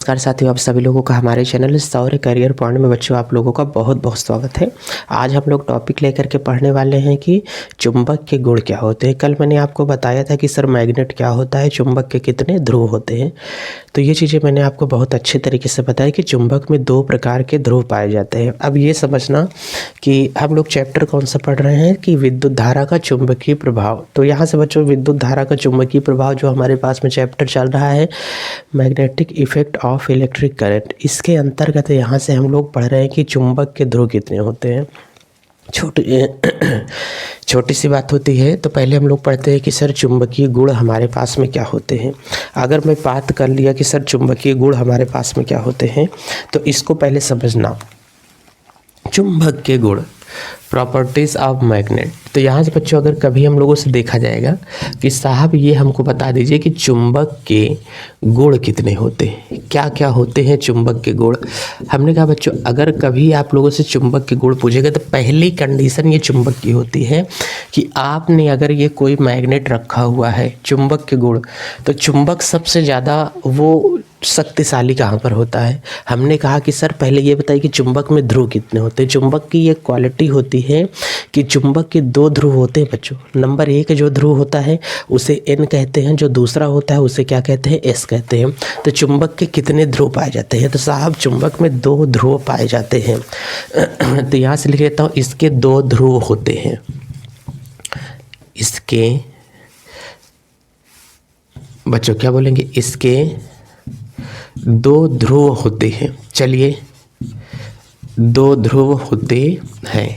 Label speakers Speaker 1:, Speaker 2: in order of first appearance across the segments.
Speaker 1: नमस्कार साथियों, आप सभी लोगों का हमारे चैनल सौर्य करियर पॉइंट में बच्चों आप लोगों का बहुत बहुत स्वागत है। आज हम लोग टॉपिक लेकर के पढ़ने वाले हैं कि चुंबक के गुण क्या होते हैं। कल मैंने आपको बताया था कि सर मैग्नेट क्या होता है, चुंबक के कितने ध्रुव होते हैं। तो ये चीज़ें मैंने आपको बहुत अच्छे तरीके से बताया कि चुंबक में 2 प्रकार के ध्रुव पाए जाते हैं। अब ये समझना कि हम लोग चैप्टर कौन सा पढ़ रहे हैं कि विद्युत धारा का चुंबकीय प्रभाव। तो यहाँ से बच्चों विद्युत धारा का चुंबकीय प्रभाव जो हमारे पास में चैप्टर चल रहा है magnetic effect of electric current, इसके अंतर्गत यहाँ से हम लोग पढ़ रहे हैं कि चुंबक के ध्रुव कितने होते हैं। छोटी सी बात होती है। तो पहले हम लोग पढ़ते हैं कि सर चुंबकीय गुण हमारे पास में क्या होते हैं। अगर मैं बात कर लिया कि सर चुंबकीय गुण हमारे पास में क्या होते हैं, तो इसको पहले समझना। चुंबक के गुण, प्रॉपर्टीज़ ऑफ मैग्नेट। तो यहाँ से बच्चों अगर कभी हम लोगों से देखा जाएगा कि साहब ये हमको बता दीजिए कि चुंबक के गुण कितने होते हैं, क्या क्या होते हैं चुंबक के गुण। हमने कहा बच्चों अगर कभी आप लोगों से चुंबक के गुण पूछेगा तो पहली कंडीशन ये चुंबक की होती है कि आपने अगर ये कोई मैग्नेट रखा हुआ है चुंबक के गुण, तो चुंबक सबसे ज़्यादा वो शक्तिशाली कहाँ पर होता है। हमने कहा कि सर पहले ये बताइए कि चुंबक में ध्रुव कितने होते हैं। चुंबक की ये क्वालिटी होती है कि चुंबक के 2 ध्रुव होते हैं बच्चों। नंबर 1 जो ध्रुव होता है उसे N कहते हैं, जो दूसरा होता है उसे क्या कहते हैं, S कहते हैं। तो चुंबक के कितने ध्रुव पाए जाते हैं, तो साहब चुंबक में 2 ध्रुव पाए जाते हैं। तो यहाँ से लिख लेता हूँ, इसके 2 ध्रुव होते हैं। इसके बच्चों क्या बोलेंगे, इसके 2 ध्रुव होते हैं। चलिए 2 ध्रुव होते हैं।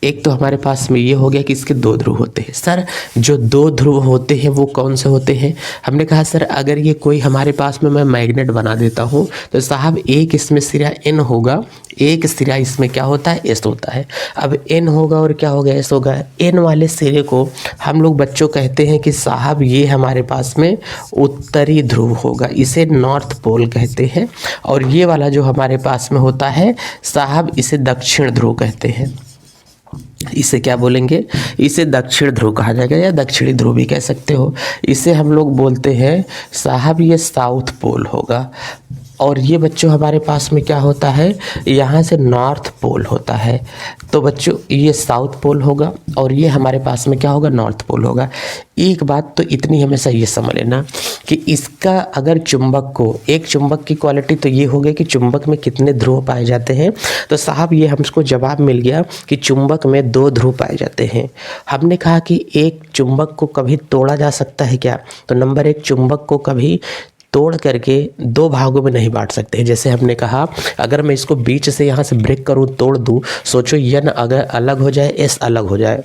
Speaker 1: एक तो हमारे पास में ये हो गया कि इसके 2 ध्रुव होते हैं। सर जो 2 ध्रुव होते हैं वो कौन से होते हैं। हमने कहा सर अगर ये कोई हमारे पास में मैं मैग्नेट बना देता हूँ तो साहब एक इसमें सिरा N होगा, एक सिरा इसमें क्या होता है, S होता है। अब N होगा और क्या होगा, S होगा। N वाले सिरे को हम लोग बच्चों कहते हैं कि साहब ये हमारे पास में उत्तरी ध्रुव होगा, इसे नॉर्थ पोल कहते हैं। और ये वाला जो हमारे पास में होता है साहब इसे दक्षिण ध्रुव कहते हैं। इसे क्या बोलेंगे, इसे दक्षिण ध्रुव कहा जाएगा या दक्षिणी ध्रुव भी कह सकते हो। इसे हम लोग बोलते हैं साहब ये साउथ पोल होगा। और ये बच्चों हमारे पास में क्या होता है, यहाँ से नॉर्थ पोल होता है। तो बच्चों ये साउथ पोल होगा और ये हमारे पास में क्या होगा, नॉर्थ पोल होगा। एक बात तो इतनी हमेशा ये समझ लेना कि इसका अगर चुंबक को, एक चुंबक की क्वालिटी तो ये हो गई कि चुंबक में कितने ध्रुव पाए जाते हैं। तो साहब ये हमको जवाब मिल गया कि चुंबक में 2 ध्रुव पाए जाते हैं। हमने कहा कि एक चुंबक को कभी तोड़ा जा सकता है क्या, तो नंबर 1 चुंबक को कभी तोड़ करके 2 भागों में नहीं बांट सकते हैं। जैसे हमने कहा अगर मैं इसको बीच से यहाँ से ब्रेक करूँ, तोड़ दूँ, सोचो N अगर अलग हो जाए, S अलग हो जाए,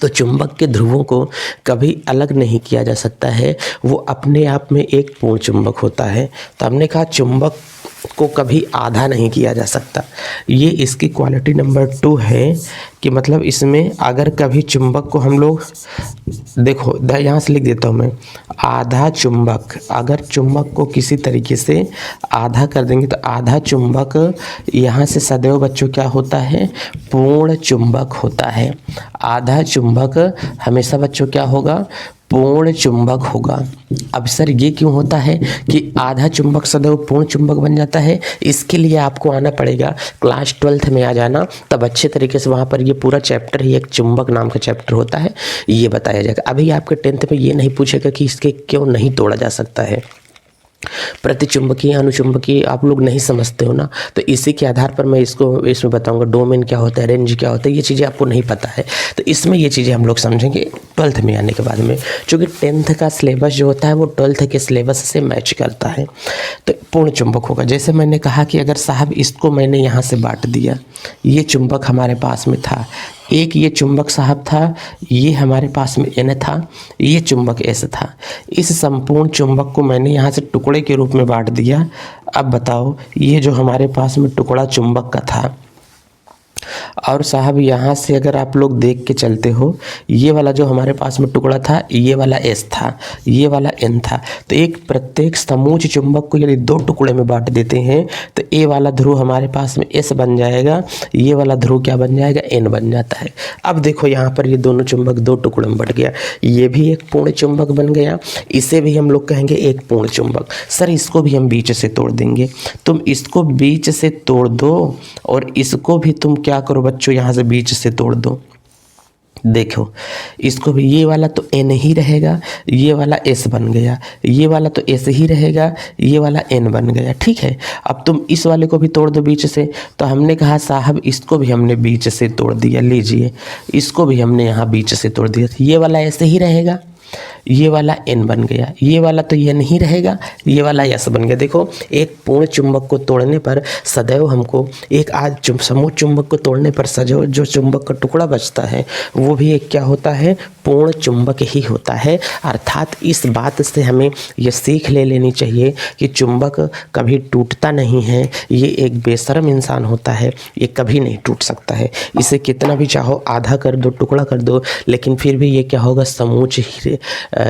Speaker 1: तो चुंबक के ध्रुवों को कभी अलग नहीं किया जा सकता है। वो अपने आप में एक पूर्ण चुंबक होता है। तो हमने कहा चुंबक को कभी आधा नहीं किया जा सकता। ये इसकी क्वालिटी नंबर 2 है कि मतलब इसमें अगर कभी चुंबक को हम लोग देखो, यहाँ से लिख देता हूँ मैं, आधा चुंबक, अगर चुंबक को किसी तरीके से आधा कर देंगे तो आधा चुंबक यहाँ से सदैव बच्चों क्या होता है, पूर्ण चुंबक होता है। आधा चुंबक हमेशा बच्चों क्या होगा, पूर्ण चुंबक होगा। अब सर ये क्यों होता है कि आधा चुंबक सदैव पूर्ण चुंबक बन जाता है, इसके लिए आपको आना पड़ेगा क्लास 12th में आ जाना, तब अच्छे तरीके से वहाँ पर ये पूरा चैप्टर ही एक चुंबक नाम का चैप्टर होता है, ये बताया जाएगा। अभी आपके 10th में ये नहीं पूछेगा कि इसके क्यों नहीं तोड़ा जा सकता है। प्रतिचुंबकीय अनुचुंबकीय आप लोग नहीं समझते हो ना, तो इसी के आधार पर मैं इसमें बताऊंगा डोमेन क्या होता है, रेंज क्या होता है, ये चीज़ें आपको नहीं पता है। तो इसमें ये चीज़ें हम लोग समझेंगे 12th में आने के बाद में, क्योंकि 10th का सिलेबस जो होता है वो 12th के सिलेबस से मैच करता है। तो पूर्ण चुंबक होगा। जैसे मैंने कहा कि अगर साहब इसको मैंने यहाँ से बांट दिया, ये चुंबक हमारे पास में था, एक ये चुंबक साहब था, ये हमारे पास में N था, ये चुंबक S था। इस संपूर्ण चुंबक को मैंने यहाँ से टुकड़े के रूप में बांट दिया। अब बताओ ये जो हमारे पास में टुकड़ा चुंबक का था, और साहब यहाँ से अगर आप लोग देख के चलते हो, ये वाला जो हमारे पास में टुकड़ा था, ये वाला एस था, ये वाला एन था। तो एक प्रत्येक समूच चुंबक को यदि दो टुकड़े में बांट देते हैं तो ए वाला ध्रुव हमारे पास में एस बन जाएगा, ये वाला ध्रुव क्या बन जाएगा, एन बन जाता है। अब देखो यहाँ पर ये दोनों चुंबक दो टुकड़े में बट गया, ये भी एक पूर्ण चुंबक बन गया, इसे भी हम लोग कहेंगे एक पूर्ण चुंबक। सर इसको भी हम बीच से तोड़ देंगे। तुम इसको बीच से तोड़ दो और इसको भी तुम क्या करो बच्चों, यहाँ से बीच से तोड़ दो। देखो इसको भी, ये वाला तो एन ही रहेगा, ये वाला एस बन गया, ये वाला तो एस ही रहेगा, ये वाला एन बन गया। ठीक है, अब तुम इस वाले को भी तोड़ दो बीच से। तो हमने कहा साहब इसको भी हमने बीच से तोड़ दिया, लीजिए इसको भी हमने यहाँ बीच से तोड़ दिया। ये वाला ऐसे ही रहेगा, ये वाला एन बन गया, ये वाला तो ये नहीं रहेगा, ये वाला यस बन गया। देखो एक पूर्ण चुंबक को तोड़ने पर सदैव हमको एक समूह चुंबक को तोड़ने पर सदैव जो चुंबक का टुकड़ा बचता है वो भी एक क्या होता है, पूर्ण चुंबक ही होता है। अर्थात इस बात से हमें ये सीख ले लेनी चाहिए कि चुंबक कभी टूटता नहीं है, ये एक बेशर्म इंसान होता है, ये कभी नहीं टूट सकता है। इसे कितना भी चाहो आधा कर दो, टुकड़ा कर दो, लेकिन फिर भी ये क्या होगा,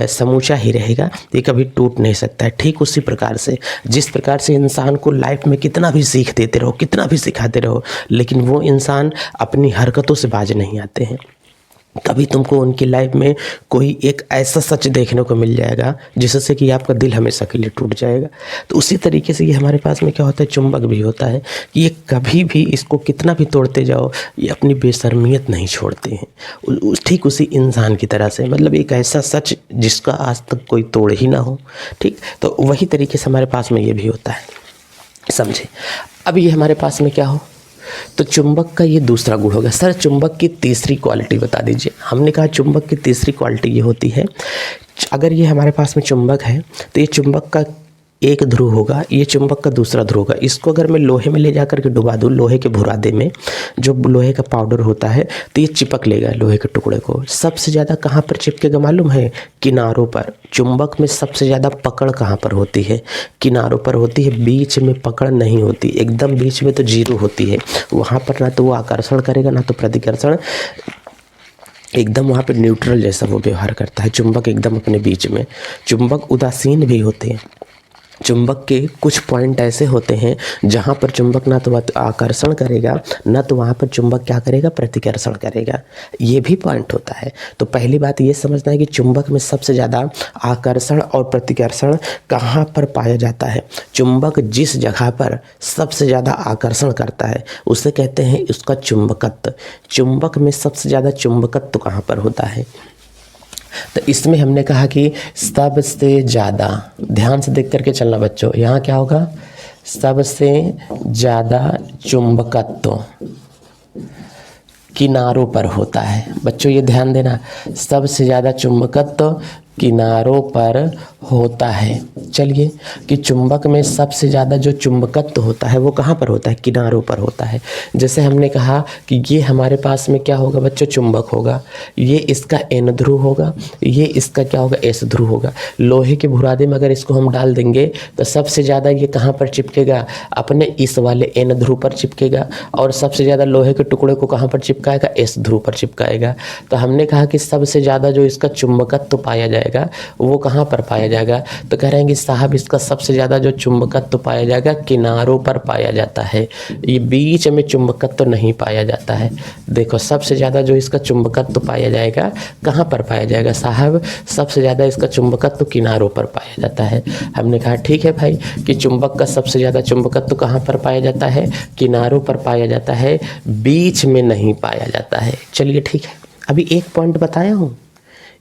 Speaker 1: समूचा ही रहेगा, ये कभी टूट नहीं सकता है। ठीक उसी प्रकार से जिस प्रकार से इंसान को लाइफ में कितना भी सीख देते रहो, कितना भी सिखाते रहो, लेकिन वो इंसान अपनी हरकतों से बाज नहीं आते हैं। कभी तुमको उनकी लाइफ में कोई एक ऐसा सच देखने को मिल जाएगा जिससे कि आपका दिल हमेशा के लिए टूट जाएगा। तो उसी तरीके से ये हमारे पास में क्या होता है, चुंबक भी होता है कि ये कभी भी इसको कितना भी तोड़ते जाओ ये अपनी बेशर्मियत नहीं छोड़ते हैं। ठीक उसी इंसान की तरह से, मतलब एक ऐसा सच जिसका आज तक कोई तोड़ ही ना हो। ठीक, तो वही तरीके से हमारे पास में ये भी होता है, समझे। अब ये हमारे पास में क्या हो, तो चुंबक का ये दूसरा गुण होगा। सर चुंबक की तीसरी क्वालिटी बता दीजिए। हमने कहा चुंबक की तीसरी क्वालिटी ये होती है, अगर ये हमारे पास में चुंबक है तो ये चुंबक का एक ध्रुव होगा, ये चुंबक का दूसरा ध्रुव होगा। इसको अगर मैं लोहे में ले जा कर के डुबा दूँ, लोहे के भुरादे में जो लोहे का पाउडर होता है, तो ये चिपक लेगा लोहे के टुकड़े को। सबसे ज़्यादा कहाँ पर चिपकेगा मालूम है, किनारों पर। चुंबक में सबसे ज़्यादा पकड़ कहाँ पर होती है, किनारों पर होती है, बीच में पकड़ नहीं होती, एकदम बीच में तो जीरो होती है। वहाँ पर ना तो वो आकर्षण करेगा ना तो प्रतिकर्षण, एकदम वहाँ पर न्यूट्रल जैसा वो व्यवहार करता है चुंबक, एकदम अपने बीच में। चुंबक उदासीन भी होते हैं। चुंबक के कुछ पॉइंट ऐसे होते हैं जहाँ पर चुंबक ना तो आकर्षण करेगा ना तो वहाँ पर चुंबक क्या करेगा, प्रतिकर्षण करेगा। ये भी पॉइंट होता है। तो पहली बात ये समझना है कि चुंबक में सबसे ज़्यादा आकर्षण और प्रतिकर्षण कहाँ पर पाया जाता है। चुंबक जिस जगह पर सबसे ज़्यादा आकर्षण करता है उसे कहते हैं उसका चुंबकत्व। चुंबक में सबसे ज़्यादा चुंबकत्व कहाँ पर होता है, तो इसमें हमने कहा कि सबसे ज़्यादा, ध्यान से देख करके चलना बच्चों, यहाँ क्या होगा, सबसे ज़्यादा चुंबकत्व किनारों पर होता है। बच्चों ये ध्यान देना, सबसे ज़्यादा चुंबकत्व किनारों पर होता है। चलिए कि चुंबक में सबसे ज़्यादा जो चुंबकत्व होता है वो कहाँ पर होता है, किनारों पर होता है। जैसे हमने कहा कि ये हमारे पास में क्या होगा बच्चों, चुंबक होगा, ये इसका एन ध्रुव होगा, ये इसका क्या होगा, एस ध्रुव होगा। लोहे के भुरादे में अगर इसको हम डाल देंगे तो सबसे ज़्यादा ये कहाँ पर चिपकेगा, अपने इस वाले एन ध्रुव पर चिपकेगा, और सबसे ज़्यादा लोहे के टुकड़े को कहाँ पर चिपकाएगा, एस ध्रुव पर चिपकाएगा। तो हमने कहा कि सबसे ज़्यादा जो इसका चुंबकत्व पाया जाएगा वो कहाँ पर पाया जाएगा, तो कह रहे हैं कि साहब इसका सबसे ज़्यादा जो चुंबकत्व पाया जाएगा किनारों पर पाया जाता है, ये बीच में चुंबकत्व नहीं पाया जाता है। देखो सबसे ज़्यादा जो इसका चुंबकत्व पाया जाएगा कहाँ पर पाया जाएगा साहब, सबसे ज़्यादा इसका चुंबकत्व किनारों पर पाया जाता है। हमने कहा ठीक है भाई कि चुंबक का सबसे ज़्यादा चुंबकत्व कहाँ पर पाया जाता है, किनारों पर पाया जाता है, बीच में नहीं पाया जाता है। चलिए ठीक है, अभी एक पॉइंट बताया हूँ,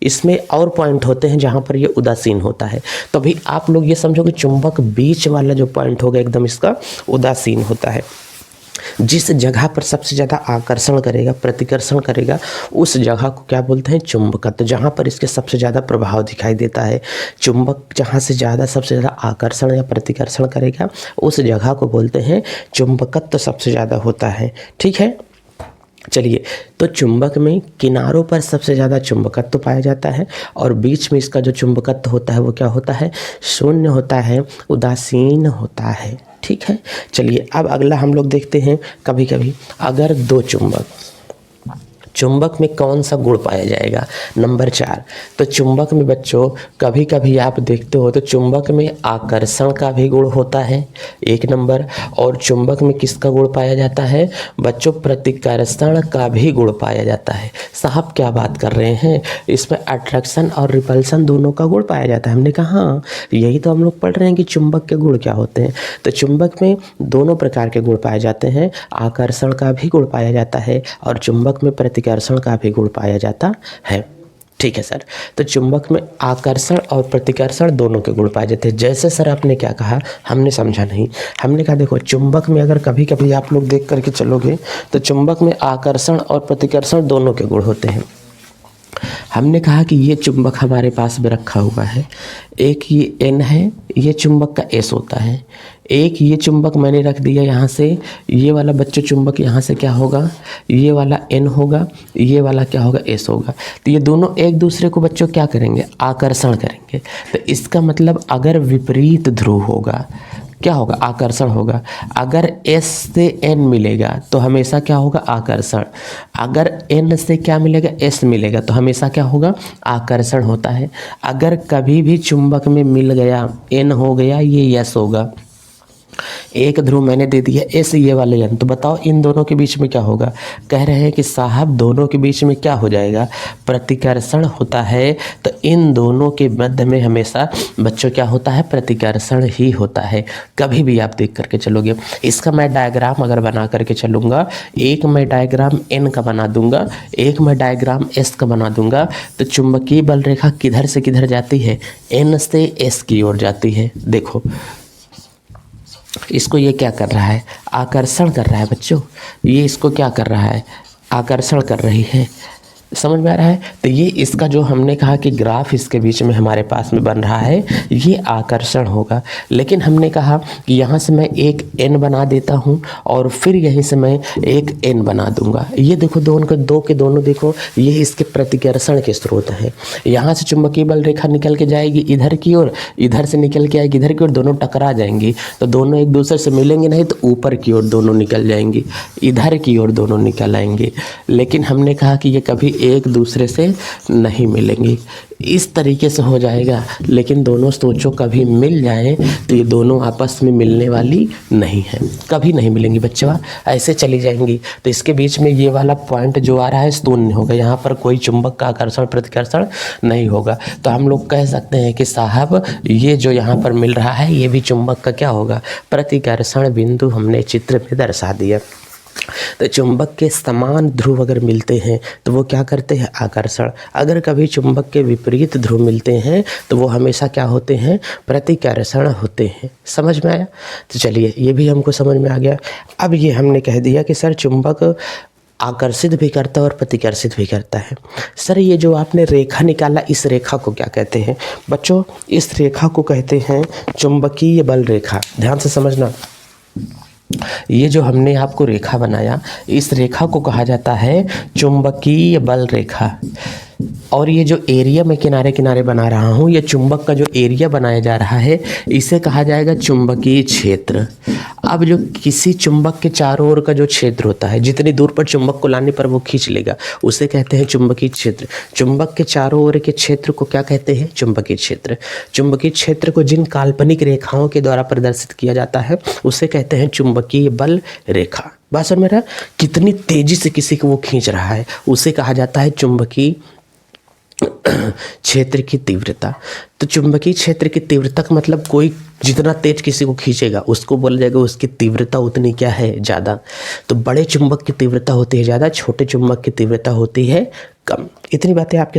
Speaker 1: इसमें और पॉइंट होते हैं जहाँ पर ये उदासीन होता है। तो अभी आप लोग ये समझो कि चुंबक बीच वाला जो पॉइंट होगा एकदम इसका उदासीन होता है। जिस जगह पर सबसे ज़्यादा आकर्षण करेगा, प्रतिकर्षण करेगा, उस जगह को क्या बोलते हैं, चुंबकत्व। जहाँ पर इसके सबसे ज़्यादा प्रभाव दिखाई देता है, चुंबक जहाँ से ज़्यादा सबसे ज़्यादा आकर्षण या प्रतिकर्षण करेगा उस जगह को बोलते हैं चुंबकत्व सबसे ज़्यादा होता है। ठीक है, चलिए तो चुंबक में किनारों पर सबसे ज़्यादा चुंबकत्व पाया जाता है और बीच में इसका जो चुंबकत्व होता है वो क्या होता है, शून्य होता है, उदासीन होता है। ठीक है। चलिए अब अगला हम लोग देखते हैं, कभी कभी अगर दो चुंबक में कौन सा गुण पाया जाएगा। नंबर 4, तो चुंबक में बच्चों कभी कभी आप देखते हो तो चुंबक में आकर्षण का भी गुण होता है 1 नंबर, और चुंबक में किसका गुण पाया जाता है बच्चों, प्रतिकर्षण का भी गुण पाया जाता है। साहब क्या बात कर रहे हैं, इसमें अट्रैक्शन और रिपल्सन दोनों का गुण पाया जाता है। हमने कहा हाँ, यही तो हम लोग पढ़ रहे हैं कि चुंबक के गुण क्या होते हैं। तो चुंबक में दोनों प्रकार के गुण पाए जाते हैं, आकर्षण का भी गुण पाया जाता है और चुंबक में प्रतिकर्षण का भी गुण पाया जाता है। ठीक है सर, तो चुंबक में आकर्षण और प्रतिकर्षण दोनों के गुण पाए जाते हैं। जैसे सर आपने क्या कहा, हमने समझा नहीं। हमने कहा देखो चुंबक में अगर कभी कभी आप लोग देख करके चलोगे तो चुंबक में आकर्षण और प्रतिकर्षण दोनों के गुण होते हैं। हमने कहा कि ये चुंबक हमारे पास में रखा हुआ है, एक ये N है, ये चुंबक का S होता है। एक ये चुंबक मैंने रख दिया यहाँ से, ये वाला बच्चों चुंबक यहाँ से क्या होगा, ये वाला N होगा, ये वाला क्या होगा, S होगा। तो ये दोनों एक दूसरे को बच्चों क्या करेंगे, आकर्षण करेंगे। तो इसका मतलब अगर विपरीत ध्रुव होगा क्या होगा, आकर्षण होगा। अगर S से N मिलेगा तो हमेशा क्या होगा, आकर्षण। अगर N से क्या मिलेगा, S मिलेगा तो हमेशा क्या होगा, आकर्षण होता है। अगर कभी भी चुंबक में मिल गया N हो गया, ये S होगा। एक ध्रुव मैंने दे दिया S, ये वाले N, तो बताओ इन दोनों के बीच में क्या होगा। कह रहे हैं कि साहब दोनों के बीच में क्या हो जाएगा, प्रतिकर्षण होता है। तो इन दोनों के मध्य में हमेशा बच्चों क्या होता है, प्रतिकर्षण ही होता है। कभी भी आप देख करके चलोगे। इसका मैं डायग्राम अगर बना करके चलूँगा, एक मैं डायग्राम N का बना दूंगा, एक मैं डायग्राम S का बना दूंगा, तो चुंबकीय बल रेखा किधर से किधर जाती है, N से S की ओर जाती है। देखो इसको ये क्या कर रहा है, आकर्षण कर रहा है बच्चों। ये इसको क्या कर रहा है, आकर्षण कर रही है। समझ में आ रहा है। तो ये इसका जो हमने कहा कि ग्राफ इसके बीच में हमारे पास में बन रहा है, ये आकर्षण होगा। लेकिन हमने कहा कि यहाँ से मैं एक N बना देता हूँ और फिर यहीं से मैं एक N बना दूंगा। ये देखो दोनों के दोनों देखो, ये इसके प्रतिकर्षण के स्रोत हैं। यहाँ से चुंबकीय बल रेखा निकल के जाएगी इधर की ओर, इधर से निकल के आएगी इधर की ओर, दोनों टकरा जाएंगी। तो दोनों एक दूसरे से मिलेंगे नहीं तो ऊपर की ओर दोनों निकल जाएंगी, इधर की ओर दोनों निकल आएंगे। लेकिन हमने कहा कि ये कभी एक दूसरे से नहीं मिलेंगी, इस तरीके से हो जाएगा। लेकिन दोनों सोचो कभी मिल जाएं तो ये दोनों आपस में मिलने वाली नहीं है, कभी नहीं मिलेंगी बच्चों, ऐसे चली जाएंगी। तो इसके बीच में ये वाला पॉइंट जो आ रहा है शून्य होगा, यहाँ पर कोई चुंबक का आकर्षण प्रतिकर्षण नहीं होगा। तो हम लोग कह सकते हैं कि साहब ये जो यहाँ पर मिल रहा है ये भी चुंबक का क्या होगा, प्रतिकर्षण बिंदु हमने चित्र में दर्शा दिया। तो चुंबक के समान ध्रुव अगर मिलते हैं तो वो क्या करते हैं, आकर्षण। अगर कभी चुंबक के विपरीत ध्रुव मिलते हैं तो वो हमेशा क्या होते हैं, प्रतिकर्षण होते हैं। समझ में आया। तो चलिए ये भी हमको समझ में आ गया। अब ये हमने कह दिया कि सर चुंबक आकर्षित भी करता है और प्रतिकर्षित भी करता है। सर ये जो आपने रेखा निकाला, इस रेखा को क्या कहते हैं बच्चों, इस रेखा को कहते हैं चुंबकीय बल रेखा। ध्यान से समझना, ये जो हमने आपको रेखा बनाया, इस रेखा को कहा जाता है चुंबकीय बल रेखा। और ये जो एरिया मैं किनारे किनारे बना रहा हूँ, ये चुंबक का जो एरिया बनाया जा रहा है इसे कहा जाएगा चुंबकीय क्षेत्र। अब जो किसी चुंबक के चारों ओर का जो क्षेत्र होता है, जितनी दूर पर चुंबक को लाने पर वो खींच लेगा, उसे कहते हैं चुंबकीय क्षेत्र। चुंबक के चारों ओर के क्षेत्र को क्या कहते हैं, चुंबकीय क्षेत्र। चुंबकीय क्षेत्र को जिन काल्पनिक रेखाओं के द्वारा प्रदर्शित किया जाता है उसे कहते हैं चुंबकीय बल रेखा। बात समझ में रहा, कितनी तेजी से किसी को वो खींच रहा है उसे कहा जाता है चुंबकीय क्षेत्र की तीव्रता। तो चुंबकीय क्षेत्र की तीव्रता का मतलब कोई जितना तेज किसी को खींचेगा उसको बोला जाएगा उसकी तीव्रता उतनी क्या है, ज़्यादा। तो बड़े चुंबक की तीव्रता होती है ज़्यादा, छोटे चुंबक की तीव्रता होती है कम। इतनी बातें आपके